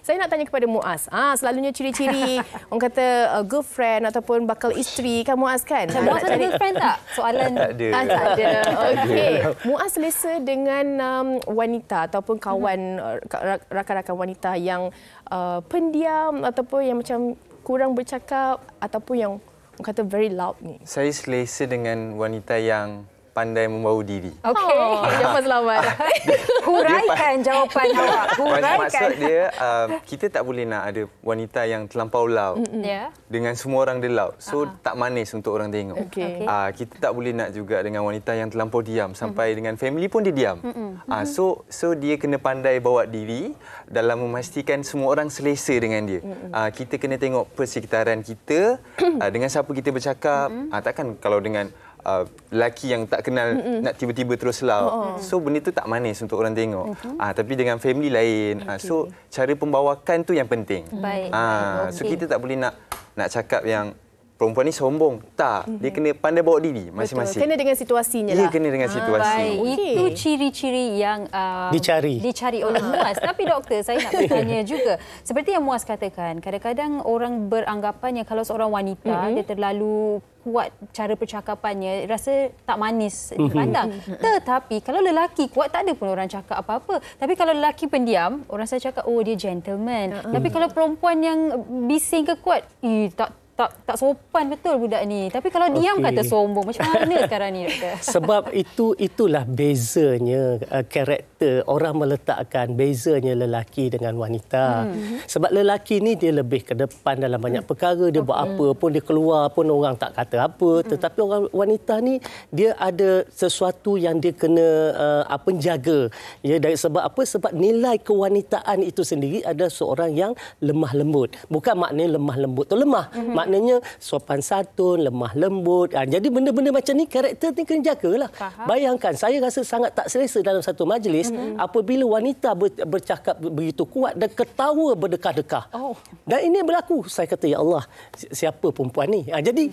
Saya nak tanya kepada Muaz. Selalunya ciri-ciri orang kata girlfriend ataupun bakal isteri kan Muaz kan? Muaz ada girlfriend tak? Soalan Tak ada. Tak ada. Okey. Muaz selesa dengan wanita ataupun kawan rakan-rakan wanita yang pendiam ataupun yang macam kurang bercakap ataupun yang orang kata very loud ni? Saya selesa dengan wanita yang pandai membawa diri. Okey. Jawapan selamat. Huraikan jawapan awak. Huraikan. Maksud dia, kita tak boleh nak ada wanita yang terlampau loud. Ya. Dengan semua orang dia loud. So, tak manis untuk orang tengok. Okey. Kita tak boleh nak juga dengan wanita yang terlampau diam. Sampai dengan family pun dia diam. So dia kena pandai bawa diri dalam memastikan semua orang selesa dengan dia. Kita kena tengok persekitaran kita, dengan siapa kita bercakap. Takkan kalau dengan lelaki yang tak kenal nak tiba-tiba terus loud. So benda tu tak manis untuk orang tengok. Tapi dengan family lain. So cara pembawakan tu yang penting. Baik. So kita tak boleh nak cakap yang perempuan ni sombong. Tak. Dia kena pandai bawa diri masing-masing. Kena dengan situasinya Ya, lah. kena dengan situasi. Baik, itu ciri-ciri yang dicari oleh Muaz. Tapi doktor, saya nak bertanya juga. Seperti yang Muaz katakan, kadang-kadang orang beranggapan yang kalau seorang wanita dia terlalu kuat cara percakapannya, rasa tak manis dipandang. Tetapi kalau lelaki kuat, tak ada pun orang cakap apa-apa. Tapi kalau lelaki pendiam, orang saya cakap, oh dia gentleman. Tapi kalau perempuan yang bising ke kuat, tak sopan betul budak ni. Tapi kalau diam kata sombong. Macam mana sekarang ni, doktor? Sebab itulah bezanya karakter. Orang meletakkan bezanya lelaki dengan wanita. Sebab lelaki ni dia lebih ke depan dalam banyak perkara. Dia buat apa pun, dia keluar pun orang tak kata apa. Tetapi orang wanita ni dia ada sesuatu yang dia kena jaga. Ya, sebab apa? Sebab nilai kewanitaan itu sendiri ada seorang yang lemah lembut. Bukan maknanya lemah lembut tu lemah. Maknanya sopan santun, lemah lembut. Jadi benda-benda macam ni, karakter ni kena jagalah. Bayangkan, saya rasa sangat tak selesa dalam satu majlis apabila wanita bercakap begitu kuat dan ketawa berdekah-dekah. Dan ini berlaku. Saya kata, ya Allah, siapa perempuan ni? Jadi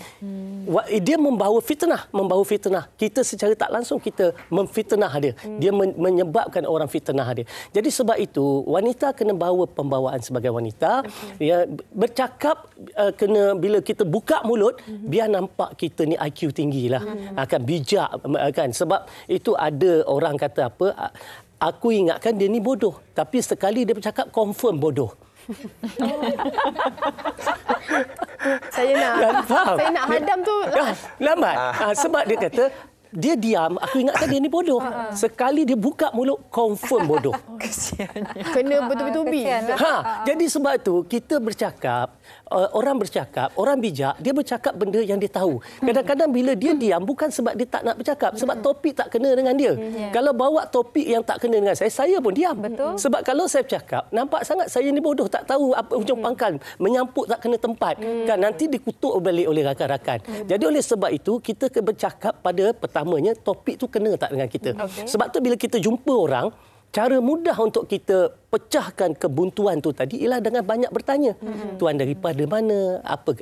dia membawa fitnah. Kita secara tak langsung kita memfitnah dia. Dia menyebabkan orang fitnah dia. Jadi sebab itu, wanita kena bawa pembawaan sebagai wanita. Ya, bercakap kena bila kita buka mulut, biar nampak kita ni IQ tinggi lah. Akan bijak kan. Sebab itu ada orang kata apa, aku ingatkan dia ni bodoh. Tapi sekali dia bercakap, confirm bodoh. Saya nak hadam tu. Lambat. Sebab dia kata, dia diam, aku ingatkan dia ni bodoh. Sekali dia buka mulut, confirm bodoh. Kena betul-betul Jadi sebab tu kita bercakap, orang bercakap, orang bijak, dia bercakap benda yang dia tahu. Kadang-kadang bila dia diam, bukan sebab dia tak nak bercakap, sebab topik tak kena dengan dia. Kalau bawa topik yang tak kena dengan saya pun diam. Sebab kalau saya bercakap, nampak sangat saya ni bodoh, tak tahu apa ujung pangkal, menyampuk tak kena tempat. Kan nanti dikutuk balik oleh rakan-rakan. Jadi oleh sebab itu, kita bercakap pada pertamanya, topik tu kena tak dengan kita. Sebab tu bila kita jumpa orang, cara mudah untuk kita pecahkan kebuntuan tu tadi ialah dengan banyak bertanya. Tuan daripada mana? Apa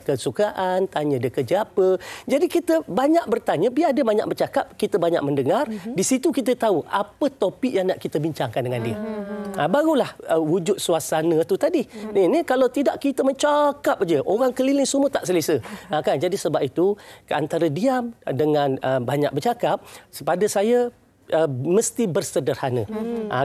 kesukaan? Tanya dia kerja apa? Jadi kita banyak bertanya, biar dia banyak bercakap, kita banyak mendengar. Di situ kita tahu apa topik yang nak kita bincangkan dengan dia. Barulah wujud suasana tu tadi. Ni kalau tidak kita mencakap je, orang keliling semua tak selesa. Kan? Jadi sebab itu, antara diam dengan banyak bercakap, pada saya mesti bersederhana.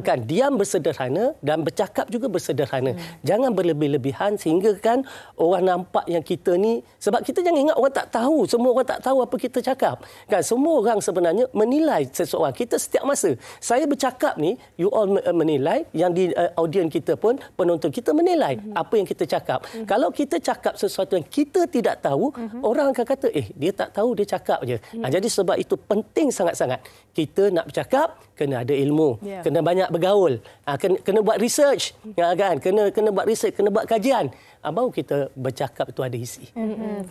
Kan, diam bersederhana dan bercakap juga bersederhana. Jangan berlebih-lebihan sehingga kan orang nampak yang kita ni, sebab kita jangan ingat orang tak tahu, semua orang tak tahu apa kita cakap. Kan, semua orang sebenarnya menilai seseorang. Kita setiap masa, saya bercakap ni, you all menilai, yang di audien kita pun, penonton kita menilai apa yang kita cakap. Kalau kita cakap sesuatu yang kita tidak tahu, orang akan kata, dia tak tahu, dia cakap je. Jadi sebab itu penting sangat-sangat kita nak bercakap, kena ada ilmu, kena banyak bergaul, kena buat research, kan? Kena buat research, kena buat kajian, baru kita bercakap itu ada isi.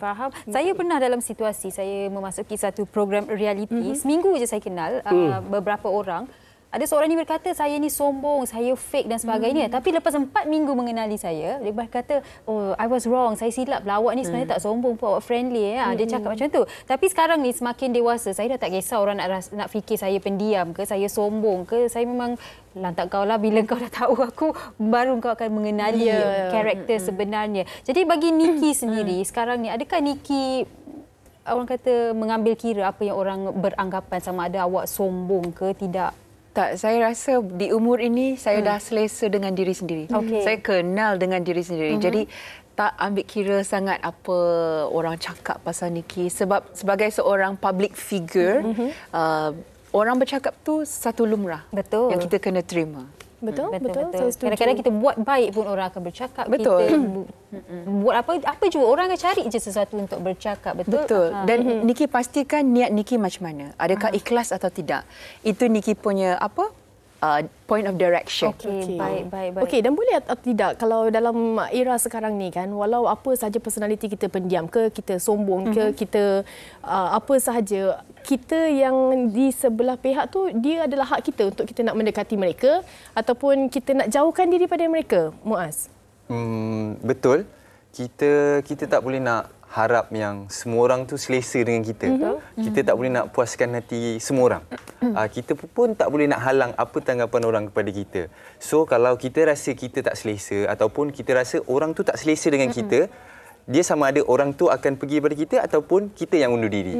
Faham. Saya pernah dalam situasi saya memasuki satu program reality, seminggu je saya kenal beberapa orang. ada seorang ni berkata saya ni sombong, saya fake dan sebagainya. Tapi lepas 4 minggu mengenali saya, dia berkata, oh, I was wrong, saya silap lah. Awak ni sebenarnya tak sombong pun, awak friendly. Dia cakap macam tu. Tapi sekarang ni semakin dewasa, saya dah tak kisah orang nak fikir saya pendiam ke, saya sombong ke. Saya memang lantak kau lah, bila kau dah tahu aku, baru kau akan mengenali karakter sebenarnya. Jadi bagi Nikki sendiri, sekarang ni, adakah Nikki orang kata mengambil kira apa yang orang beranggapan, sama ada awak sombong ke tidak? Tak, saya rasa di umur ini saya dah selesa dengan diri sendiri. Saya kenal dengan diri sendiri. Jadi tak ambil kira sangat apa orang cakap pasal Nikki, sebab sebagai seorang public figure, orang bercakap tu satu lumrah. Betul. Yang kita kena terima. Betul. Kadang-kadang kita buat baik pun orang akan bercakap. Betul. Kita buat apa juga, orang akan cari je sesuatu untuk bercakap. Betul. Dan Nikki pastikan niat Nikki macam mana. Adakah ikhlas atau tidak. Itu Nikki punya point of direction. Okey, baik. Okey, dan boleh atau tidak kalau dalam era sekarang ni kan, walau apa sahaja personaliti kita pendiam ke, kita sombong ke, kita apa sahaja, kita yang di sebelah pihak tu, dia adalah hak kita untuk kita nak mendekati mereka ataupun kita nak jauhkan diri pada mereka, Muaz. Betul. Kita tak boleh nak harap yang semua orang tu selesa dengan kita. Kita tak boleh nak puaskan hati semua orang. Kita pun tak boleh nak halang apa tanggapan orang kepada kita. So kalau kita rasa kita tak selesa ataupun kita rasa orang tu tak selesa dengan kita, dia sama ada orang tu akan pergi pada kita ataupun kita yang undur diri.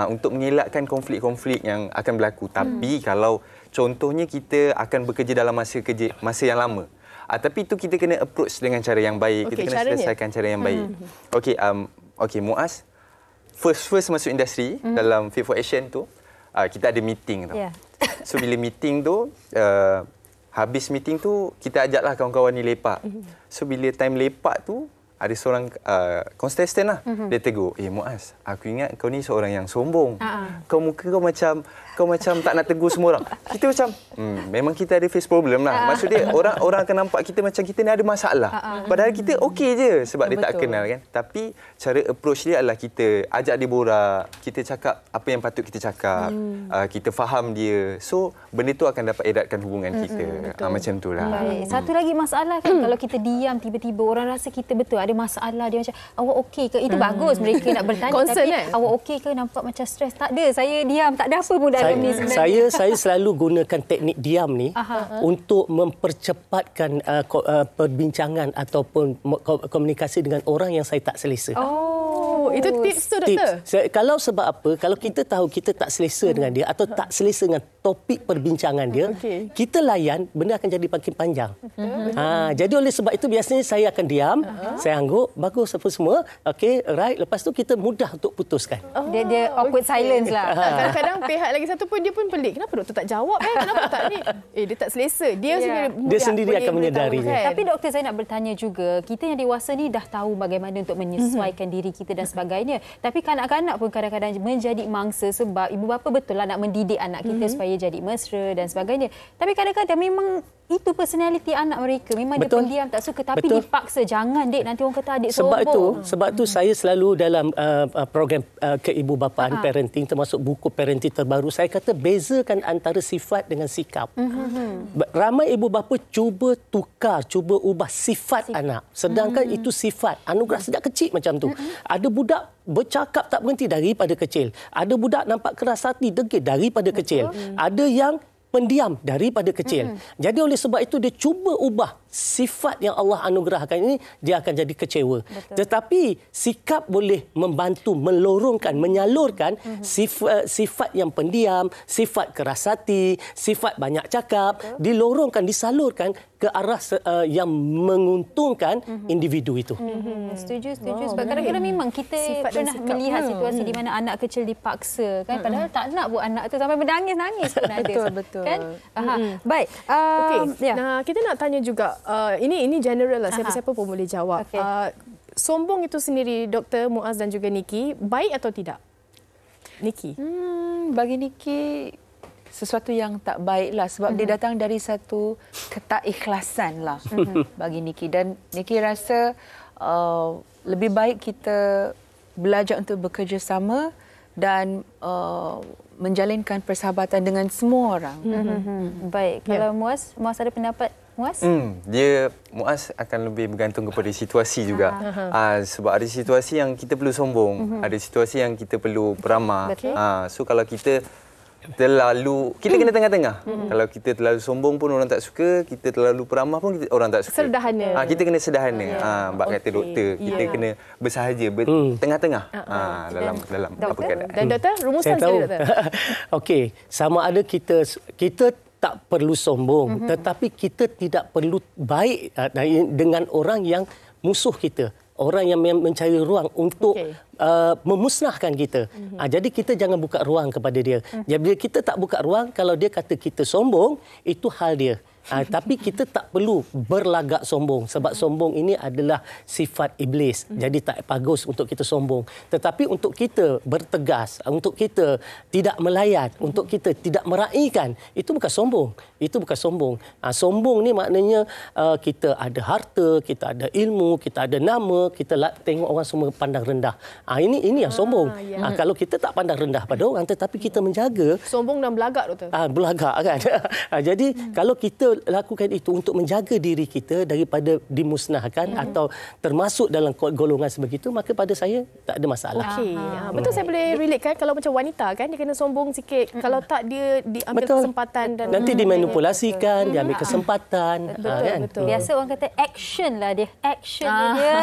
Untuk mengelakkan konflik-konflik yang akan berlaku. Tapi kalau contohnya kita akan bekerja dalam masa yang lama, tapi itu kita kena approach dengan cara yang baik. Kita kena selesaikan cara yang baik. Okey, Muaz, first masuk industri dalam Fit for Action tu, kita ada meeting tu. So bila meeting tu, habis meeting tu, kita ajaklah kawan-kawan ni lepak. So bila time lepak tu, ada seorang contestant lah. Dia tegur, Muaz, aku ingat kau ni seorang yang sombong. Muka kau macam tak nak tegur semua orang. Kita macam, memang kita ada face problem lah. Maksud dia, orang akan nampak kita macam kita ni ada masalah. Padahal kita okey je sebab dia tak kenal kan. Tapi cara approach dia adalah kita ajak dia borak, kita cakap apa yang patut kita cakap, kita faham dia. So, benda tu akan dapat eratkan hubungan kita. Macam tu lah. Baik. Satu lagi masalah kan, kalau kita diam tiba-tiba orang rasa kita betul ada masalah, dia macam awak okey ke? Itu bagus mereka nak bertanya. Concern, tapi awak okey ke? Nampak macam stres. Tak ada, saya diam, tak ada apa pun dalam ni sebenarnya. Saya selalu gunakan teknik diam ni untuk mempercepatkan perbincangan ataupun komunikasi dengan orang yang saya tak selesa. Itu tips tu, doktor. Kalau sebab apa? Kalau kita tahu kita tak selesa dengan dia atau tak selesa dengan topik perbincangan dia, kita layan, benda akan jadi makin panjang. Jadi oleh sebab itu biasanya saya akan diam, saya angguk, bagus apa semua. Okey, right. Lepas tu kita mudah untuk putuskan. Dia awkward silence lah. Kadang-kadang pihak lagi satu pun dia pun pelik. Kenapa doktor tak jawab? Kenapa tak ni? Dia tak selesa. Dia sendiri akan menyedarinya. Kan? Tapi doktor, saya nak bertanya juga, kita yang dewasa ni dah tahu bagaimana untuk menyesuaikan diri kita dan sebagainya. Tapi kanak-kanak pun kadang-kadang menjadi mangsa sebab ibu bapa betul lah nak mendidik anak kita supaya jadi mesra dan sebagainya. Tapi kadang-kadang memang itu personaliti anak mereka. Memang dia pendiam, tak suka. Tapi dipaksa, jangan dek, nanti orang kata adik sombong. Sebab tu saya selalu dalam program keibubapaan parenting, termasuk buku parenting terbaru, saya kata bezakan antara sifat dengan sikap. Ramai ibu bapa cuba ubah sifat anak. Sedangkan itu sifat. Anugerah sejak kecil macam tu. Ada budak bercakap tak berhenti daripada kecil. Ada budak nampak keras hati, degil daripada kecil. Ada yang pendiam daripada kecil. Jadi oleh sebab itu dia cuba ubah sifat yang Allah anugerahkan ini, dia akan jadi kecewa. Tetapi sikap boleh membantu melorongkan, menyalurkan sifat yang pendiam, sifat keras hati, sifat banyak cakap, dilorongkan, disalurkan ke arah yang menguntungkan individu itu. Setuju. Sebab kadang-kadang memang kita pernah melihat situasi di mana anak kecil dipaksa kan, padahal tak nak buat anak tu sampai bernangis-nangis pun ada. Betul. Kan? Baik. Nah, kita nak tanya juga, ini general lah, siapa-siapa pun boleh jawab. Sombong itu sendiri, Dr. Muaz dan juga Nikki, baik atau tidak? Nikki? Bagi Nikki, sesuatu yang tak baik lah sebab dia datang dari satu ketakikhlasan lah bagi Nikki. Dan Nikki rasa lebih baik kita belajar untuk bekerjasama dan menjalinkan persahabatan dengan semua orang. Baik, kalau Muaz ada pendapat Muaz? Muaz akan lebih bergantung kepada situasi juga. Sebab ada situasi yang kita perlu sombong, ada situasi yang kita perlu beramah. So kalau kita kena tengah-tengah. Kalau kita terlalu sombong pun orang tak suka, kita terlalu peramah pun orang tak suka. Sederhana. Kita kena sederhana. Bab kata doktor, kita kena bersahaja, tengah-tengah dalam apa keadaan. Dan doktor, rumusan sekali doktor. Okey, sama ada kita tak perlu sombong, tetapi kita tidak perlu baik dengan orang yang musuh kita. Orang yang mencari ruang untuk memusnahkan kita. Jadi kita jangan buka ruang kepada dia. Jadi bila kita tak buka ruang, kalau dia kata kita sombong, itu hal dia. Tapi kita tak perlu berlagak sombong sebab sombong ini adalah sifat iblis. Jadi tak bagus untuk kita sombong. Tetapi untuk kita bertegas, untuk kita tidak melayan, untuk kita tidak meraihkan, itu bukan sombong. Itu bukan sombong. Sombong ni maknanya kita ada harta, kita ada ilmu, kita ada nama, kita tengok orang semua pandang rendah. Ini yang sombong. Kalau kita tak pandang rendah pada orang tetapi kita menjaga, sombong dan belagak doktor. Belagak kan. Jadi kalau kita lakukan itu untuk menjaga diri kita daripada dimusnahkan atau termasuk dalam golongan sebegitu, maka pada saya tak ada masalah. Okey. Betul, saya boleh relate kan, kalau macam wanita kan dia kena sombong sikit. Kalau tak dia diambil kesempatan dan nanti dimanipulasikan, diambil kesempatan. Betul. Biasa orang kata action lah dia. Action dia.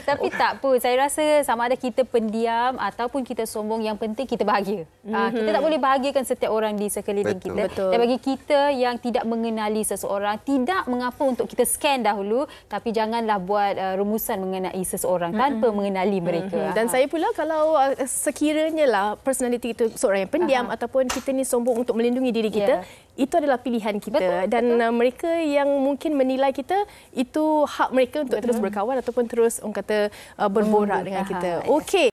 Tapi tak pun. Saya rasa sama ada kita pendiam ataupun kita sombong, yang penting kita bahagia. Kita tak boleh bahagiakan setiap orang di sekeliling kita. Dan bagi kita yang tidak mengenali seseorang, tidak mengapa untuk kita scan dahulu, tapi janganlah buat rumusan mengenai seseorang tanpa mengenali mereka. Dan saya pula, kalau sekiranya lah personality itu seorang yang pendiam ataupun kita ni sombong untuk melindungi diri kita, itu adalah pilihan kita. Dan mereka yang mungkin menilai kita, itu hak mereka untuk terus berkawan ataupun terus orang kata berborak dengan kita. Okey.